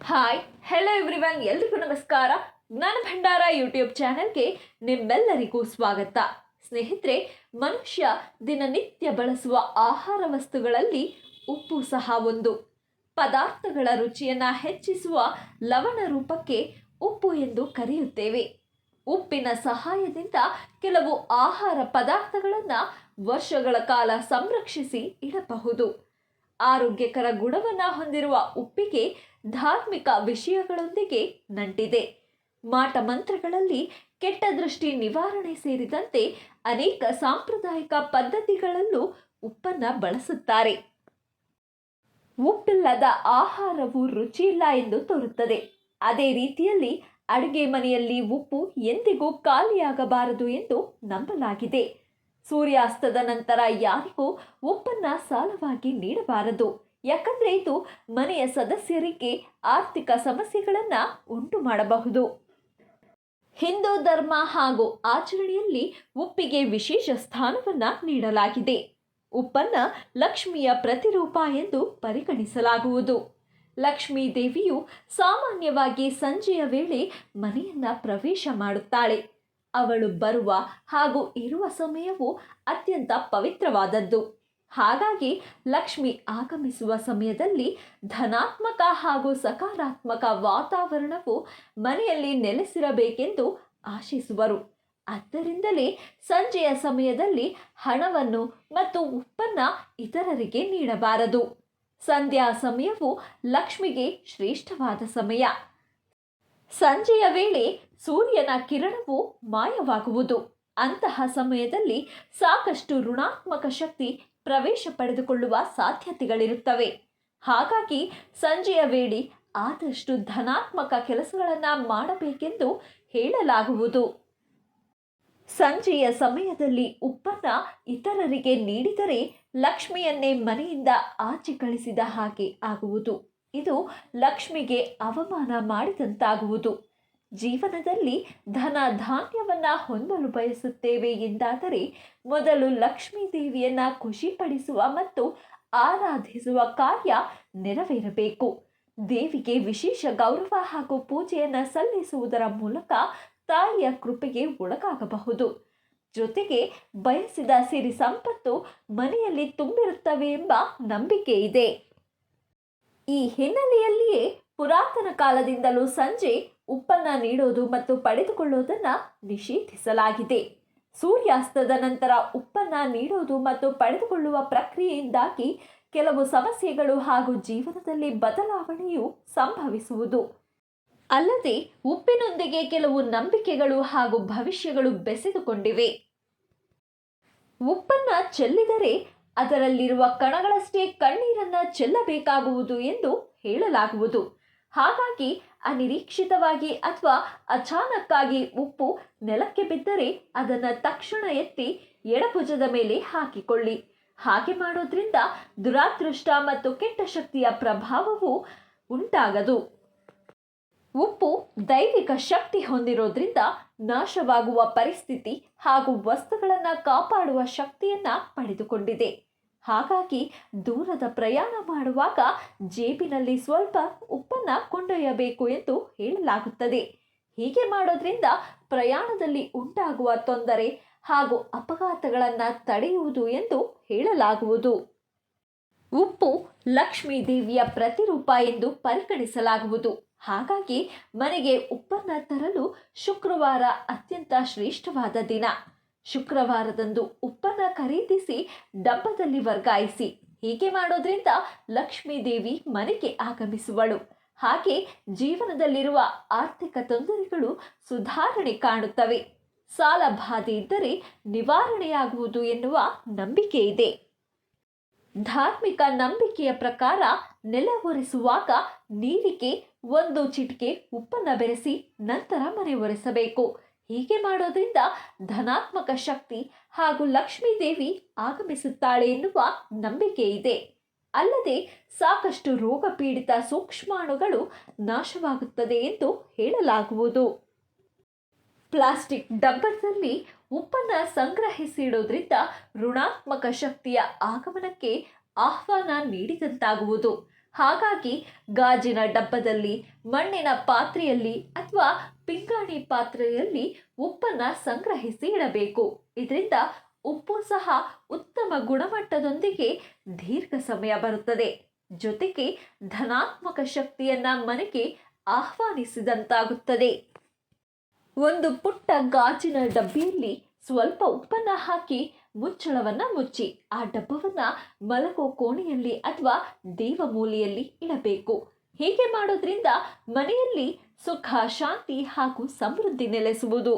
Hi hello everyone, ಎಲ್ರಿಗೂ ನಮಸ್ಕಾರ. ಜ್ಞಾನ ಭಂಡಾರ ಯೂಟ್ಯೂಬ್ ಚಾನೆಲ್ಗೆ ನಿಮ್ಮೆಲ್ಲರಿಗೂ ಸ್ವಾಗತ. ಸ್ನೇಹಿತರೆ, ಮನುಷ್ಯ ದಿನನಿತ್ಯ ಬಳಸುವ ಆಹಾರ ವಸ್ತುಗಳಲ್ಲಿ ಉಪ್ಪು ಸಹ ಒಂದು. ಪದಾರ್ಥಗಳ ರುಚಿಯನ್ನು ಹೆಚ್ಚಿಸುವ ಲವಣ ರೂಪಕ್ಕೆ ಉಪ್ಪು ಎಂದು ಕರೆಯುತ್ತೇವೆ. ಉಪ್ಪಿನ ಸಹಾಯದಿಂದ ಕೆಲವು ಆಹಾರ ಪದಾರ್ಥಗಳನ್ನು ವರ್ಷಗಳ ಕಾಲ ಸಂರಕ್ಷಿಸಿ ಇಡಬಹುದು. ಆರೋಗ್ಯಕರ ಗುಣವನ್ನು ಹೊಂದಿರುವ ಉಪ್ಪಿಗೆ ಧಾರ್ಮಿಕ ವಿಷಯಗಳೊಂದಿಗೆ ನಂಟಿದೆ. ಮಾಟ ಮಂತ್ರಗಳಲ್ಲಿ ಕೆಟ್ಟ ದೃಷ್ಟಿ ನಿವಾರಣೆ ಸೇರಿದಂತೆ ಅನೇಕ ಸಾಂಪ್ರದಾಯಿಕ ಪದ್ಧತಿಗಳಲ್ಲೂ ಉಪ್ಪನ್ನು ಬಳಸುತ್ತಾರೆ. ಉಪ್ಪಿಲ್ಲದ ಆಹಾರವು ರುಚಿಯಿಲ್ಲ ಎಂದು ತೋರುತ್ತದೆ. ಅದೇ ರೀತಿಯಲ್ಲಿ ಅಡುಗೆ ಮನೆಯಲ್ಲಿ ಉಪ್ಪು ಎಂದಿಗೂ ಖಾಲಿಯಾಗಬಾರದು ಎಂದು ನಂಬಲಾಗಿದೆ. ಸೂರ್ಯಾಸ್ತದ ನಂತರ ಯಾರಿಗೂ ಉಪ್ಪನ್ನು ಸಾಲವಾಗಿ ನೀಡಬಾರದು. ಯಾಕಂದರೆ ಇದು ಮನೆಯ ಸದಸ್ಯರಿಗೆ ಆರ್ಥಿಕ ಸಮಸ್ಯೆಗಳನ್ನು ಉಂಟು ಮಾಡಬಹುದು. ಹಿಂದೂ ಧರ್ಮ ಹಾಗೂ ಆಚರಣೆಯಲ್ಲಿ ಉಪ್ಪಿಗೆ ವಿಶೇಷ ಸ್ಥಾನವನ್ನು ನೀಡಲಾಗಿದೆ. ಉಪ್ಪನ್ನು ಲಕ್ಷ್ಮಿಯ ಪ್ರತಿರೂಪ ಎಂದು ಪರಿಗಣಿಸಲಾಗುವುದು. ಲಕ್ಷ್ಮೀ ದೇವಿಯು ಸಾಮಾನ್ಯವಾಗಿ ಸಂಜೆಯ ವೇಳೆ ಮನೆಯನ್ನು ಪ್ರವೇಶ ಮಾಡುತ್ತಾಳೆ. ಅವಳು ಬರುವ ಹಾಗೂ ಇರುವ ಸಮಯವು ಅತ್ಯಂತ ಪವಿತ್ರವಾದದ್ದು. ಹಾಗಾಗಿ ಲಕ್ಷ್ಮಿ ಆಗಮಿಸುವ ಸಮಯದಲ್ಲಿ ಧನಾತ್ಮಕ ಹಾಗೂ ಸಕಾರಾತ್ಮಕ ವಾತಾವರಣವು ಮನೆಯಲ್ಲಿ ನೆಲೆಸಿರಬೇಕೆಂದು ಆಶಿಸುವರು. ಆದ್ದರಿಂದಲೇ ಸಂಜೆಯ ಸಮಯದಲ್ಲಿ ಹಣವನ್ನು ಮತ್ತು ಉಪ್ಪನ್ನು ಇತರರಿಗೆ ನೀಡಬಾರದು. ಸಂಧ್ಯಾ ಸಮಯವು ಲಕ್ಷ್ಮಿಗೆ ಶ್ರೇಷ್ಠವಾದ ಸಮಯ. ಸಂಜೆಯ ವೇಳೆ ಸೂರ್ಯನ ಕಿರಣವು ಮಾಯವಾಗುವುದು. ಅಂತಹ ಸಮಯದಲ್ಲಿ ಸಾಕಷ್ಟು ಋಣಾತ್ಮಕ ಶಕ್ತಿ ಪ್ರವೇಶ ಪಡೆದುಕೊಳ್ಳುವ ಸಾಧ್ಯತೆಗಳಿರುತ್ತವೆ. ಹಾಗಾಗಿ ಸಂಜೆಯ ವೇಳೆ ಆದಷ್ಟು ಧನಾತ್ಮಕ ಕೆಲಸಗಳನ್ನು ಮಾಡಬೇಕೆಂದು ಹೇಳಲಾಗುವುದು. ಸಂಜೆಯ ಸಮಯದಲ್ಲಿ ಉಪ್ಪನ್ನು ಇತರರಿಗೆ ನೀಡಿದರೆ ಲಕ್ಷ್ಮಿಯನ್ನೇ ಮನೆಯಿಂದ ಆಚೆ ಕಳಿಸಿದ ಹಾಗೆ ಆಗುವುದು. ಇದು ಲಕ್ಷ್ಮಿಗೆ ಅವಮಾನ ಮಾಡಿದಂತಾಗುವುದು. ಜೀವನದಲ್ಲಿ ಧನ ಧಾನ್ಯವನ್ನು ಹೊಂದಲು ಬಯಸುತ್ತೇವೆ ಎಂದಾದರೆ ಮೊದಲು ಲಕ್ಷ್ಮೀ ದೇವಿಯನ್ನು ಖುಷಿಪಡಿಸುವ ಮತ್ತು ಆರಾಧಿಸುವ ಕಾರ್ಯ ನೆರವೇರಬೇಕು. ದೇವಿಗೆ ವಿಶೇಷ ಗೌರವ ಹಾಗೂ ಪೂಜೆಯನ್ನು ಸಲ್ಲಿಸುವುದರ ಮೂಲಕ ತಾಯಿಯ ಕೃಪೆಗೆ ಒಳಗಾಗಬಹುದು. ಜೊತೆಗೆ ಬಯಸಿದ ಸಿರಿ ಸಂಪತ್ತು ಮನೆಯಲ್ಲಿ ತುಂಬಿರುತ್ತವೆ ಎಂಬ ನಂಬಿಕೆ ಇದೆ. ಈ ಹಿನ್ನೆಲೆಯಲ್ಲಿಯೇ ಪುರಾತನ ಕಾಲದಿಂದಲೂ ಸಂಜೆ ಉಪ್ಪನ್ನು ನೀಡೋದು ಮತ್ತು ಪಡೆದುಕೊಳ್ಳೋದನ್ನು ನಿಷೇಧಿಸಲಾಗಿದೆ. ಸೂರ್ಯಾಸ್ತದ ನಂತರ ಉಪ್ಪನ್ನು ನೀಡೋದು ಮತ್ತು ಪಡೆದುಕೊಳ್ಳುವ ಪ್ರಕ್ರಿಯೆಯಿಂದಾಗಿ ಕೆಲವು ಸಮಸ್ಯೆಗಳು ಹಾಗೂ ಜೀವನದಲ್ಲಿ ಬದಲಾವಣೆಯು ಸಂಭವಿಸುವುದು. ಅಲ್ಲದೆ ಉಪ್ಪಿನೊಂದಿಗೆ ಕೆಲವು ನಂಬಿಕೆಗಳು ಹಾಗೂ ಭವಿಷ್ಯಗಳು ಬೆಸೆದುಕೊಂಡಿವೆ. ಉಪ್ಪನ್ನು ಚೆಲ್ಲಿದರೆ ಅದರಲ್ಲಿರುವ ಕಣಗಳಷ್ಟೇ ಕಣ್ಣೀರನ್ನು ಚೆಲ್ಲಬೇಕಾಗುವುದು ಎಂದು ಹೇಳಲಾಗುವುದು. ಹಾಗಾಗಿ ಅನಿರೀಕ್ಷಿತವಾಗಿ ಅಥವಾ ಅಚಾನಕ್ಕಾಗಿ ಉಪ್ಪು ನೆಲಕ್ಕೆ ಬಿದ್ದರೆ ಅದನ್ನು ತಕ್ಷಣ ಎತ್ತಿ ಎಡಭುಜದ ಮೇಲೆ ಹಾಕಿಕೊಳ್ಳಿ. ಹಾಗೆ ಮಾಡೋದ್ರಿಂದ ದುರಾದೃಷ್ಟ ಮತ್ತು ಕೆಟ್ಟ ಶಕ್ತಿಯ ಪ್ರಭಾವವು ಉಂಟಾಗದು. ಉಪ್ಪು ದೈವಿಕ ಶಕ್ತಿ ಹೊಂದಿರೋದ್ರಿಂದ ನಾಶವಾಗುವ ಪರಿಸ್ಥಿತಿ ಹಾಗೂ ವಸ್ತುಗಳನ್ನು ಕಾಪಾಡುವ ಶಕ್ತಿಯನ್ನು ಪಡೆದುಕೊಂಡಿದೆ. ಹಾಗಾಗಿ ದೂರದ ಪ್ರಯಾಣ ಮಾಡುವಾಗ ಜೇಬಿನಲ್ಲಿ ಸ್ವಲ್ಪ ಉಪ್ಪನ್ನು ಕೊಂಡೊಯ್ಯಬೇಕು ಎಂದು ಹೇಳಲಾಗುತ್ತದೆ. ಹೀಗೆ ಮಾಡೋದ್ರಿಂದ ಪ್ರಯಾಣದಲ್ಲಿ ಉಂಟಾಗುವ ತೊಂದರೆ ಹಾಗೂ ಅಪಘಾತಗಳನ್ನು ತಡೆಯುವುದು ಎಂದು ಹೇಳಲಾಗುವುದು. ಉಪ್ಪು ಲಕ್ಷ್ಮೀ ದೇವಿಯ ಪ್ರತಿರೂಪ ಎಂದು ಪರಿಗಣಿಸಲಾಗುವುದು. ಹಾಗಾಗಿ ಮನೆಗೆ ಉಪ್ಪನ್ನು ತರಲು ಶುಕ್ರವಾರ ಅತ್ಯಂತ ಶ್ರೇಷ್ಠವಾದ ದಿನ. ಶುಕ್ರವಾರದಂದು ಉಪ್ಪನ್ನು ಖರೀದಿಸಿ ಡಬ್ಬದಲ್ಲಿ ವರ್ಗಾಯಿಸಿ. ಹೀಗೆ ಮಾಡೋದ್ರಿಂದ ಲಕ್ಷ್ಮೀ ದೇವಿ ಮನೆಗೆ ಆಗಮಿಸುವಳು. ಹಾಗೆ ಜೀವನದಲ್ಲಿರುವ ಆರ್ಥಿಕ ತೊಂದರೆಗಳು ಸುಧಾರಣೆ ಕಾಣುತ್ತವೆ. ಸಾಲ ಬಾಧೆ ಇದ್ದರೆ ನಿವಾರಣೆಯಾಗುವುದು ಎನ್ನುವ ನಂಬಿಕೆ ಇದೆ. ಧಾರ್ಮಿಕ ನಂಬಿಕೆಯ ಪ್ರಕಾರ ನೆಲ ಒರೆಸುವಾಗ ನೀರಿಗೆ 1 ಚಿಟಿಕೆ ಉಪ್ಪನ್ನು ಬೆರೆಸಿ ನಂತರ ಮನೆ ಒರೆಸಬೇಕು. ಹೀಗೆ ಮಾಡೋದ್ರಿಂದ ಧನಾತ್ಮಕ ಶಕ್ತಿ ಹಾಗೂ ಲಕ್ಷ್ಮೀ ದೇವಿ ಆಗಮಿಸುತ್ತಾಳೆ ಎನ್ನುವ ನಂಬಿಕೆ ಇದೆ. ಅಲ್ಲದೆ ಸಾಕಷ್ಟು ರೋಗ ಪೀಡಿತ ಸೂಕ್ಷ್ಮಾಣುಗಳು ನಾಶವಾಗುತ್ತದೆ ಎಂದು ಹೇಳಲಾಗುವುದು. ಪ್ಲಾಸ್ಟಿಕ್ ಡಬ್ಬದಲ್ಲಿ ಉಪ್ಪನ್ನು ಸಂಗ್ರಹಿಸಿಡೋದ್ರಿಂದ ಋಣಾತ್ಮಕ ಶಕ್ತಿಯ ಆಗಮನಕ್ಕೆ ಆಹ್ವಾನ ನೀಡಿದಂತಾಗುವುದು. ಹಾಗಾಗಿ ಗಾಜಿನ ಡಬ್ಬದಲ್ಲಿ, ಮಣ್ಣಿನ ಪಾತ್ರೆಯಲ್ಲಿ ಅಥವಾ ಪಿಂಗಾಣಿ ಪಾತ್ರೆಯಲ್ಲಿ ಉಪ್ಪನ್ನು ಸಂಗ್ರಹಿಸಿ ಇಡಬೇಕು. ಇದರಿಂದ ಉಪ್ಪು ಸಹ ಉತ್ತಮ ಗುಣಮಟ್ಟದೊಂದಿಗೆ ದೀರ್ಘ ಸಮಯ ಬರುತ್ತದೆ. ಜೊತೆಗೆ ಧನಾತ್ಮಕ ಶಕ್ತಿಯನ್ನ ಮನೆಗೆ ಆಹ್ವಾನಿಸಿದಂತಾಗುತ್ತದೆ. ಒಂದು ಪುಟ್ಟ ಗಾಜಿನ ಡಬ್ಬಿಯಲ್ಲಿ ಸ್ವಲ್ಪ ಉಪ್ಪನ್ನು ಹಾಕಿ ಮುಚ್ಚಳವನ್ನು ಮುಚ್ಚಿ ಆ ಡಬ್ಬವನ್ನು ಮಲಗೋ ಕೋಣೆಯಲ್ಲಿ ಅಥವಾ ದೇವಮೂಲೆಯಲ್ಲಿ ಇಡಬೇಕು. ಹೀಗೆ ಮಾಡೋದ್ರಿಂದ ಮನೆಯಲ್ಲಿ ಸುಖ, ಶಾಂತಿ ಹಾಗೂ ಸಮೃದ್ಧಿ ನೆಲೆಸುವುದು.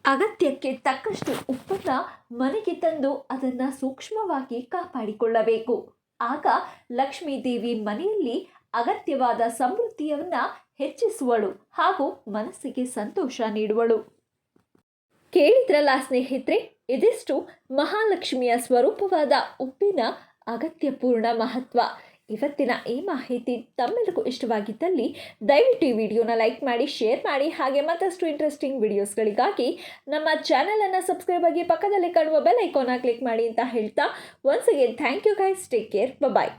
ಅಗತ್ಯಕ್ಕೆ ತಕ್ಕಷ್ಟು ಉಪ್ಪನ್ನು ಮನೆಗೆ ತಂದು ಅದನ್ನು ಸೂಕ್ಷ್ಮವಾಗಿ ಕಾಪಾಡಿಕೊಳ್ಳಬೇಕು. ಆಗ ಲಕ್ಷ್ಮೀ ದೇವಿ ಮನೆಯಲ್ಲಿ ಅಗತ್ಯವಾದ ಸಮೃದ್ಧಿಯನ್ನು ಹೆಚ್ಚಿಸುವಳು ಹಾಗೂ ಮನಸ್ಸಿಗೆ ಸಂತೋಷ ನೀಡುವಳು. ಕೇಳಿದ್ರಲ್ಲ ಸ್ನೇಹಿತರೆ, ಇದಿಷ್ಟು ಮಹಾಲಕ್ಷ್ಮಿಯ ಸ್ವರೂಪವಾದ ಉಪ್ಪಿನ ಅಗತ್ಯಪೂರ್ಣ ಮಹತ್ವ. ಇವತ್ತಿನ ಈ ಮಾಹಿತಿ ತಮ್ಮೆಲ್ಲರಿಗೂ ಇಷ್ಟವಾಗಿದ್ದಲ್ಲಿ ದಯವಿಟ್ಟು ಈ ವಿಡಿಯೋನ ಲೈಕ್ ಮಾಡಿ, ಶೇರ್ ಮಾಡಿ. ಹಾಗೆ ಮತ್ತಷ್ಟು ಇಂಟ್ರೆಸ್ಟಿಂಗ್ ವಿಡಿಯೋಸ್ಗಳಿಗಾಗಿ ನಮ್ಮ ಚಾನಲನ್ನು ಸಬ್ಸ್ಕ್ರೈಬ್ ಆಗಿ ಪಕ್ಕದಲ್ಲಿ ಕಾಣುವ ಬೆಲ್ ಐಕಾನ್ನ ಕ್ಲಿಕ್ ಮಾಡಿ ಅಂತ ಹೇಳ್ತಾ, once again thank you guys, take care, bye.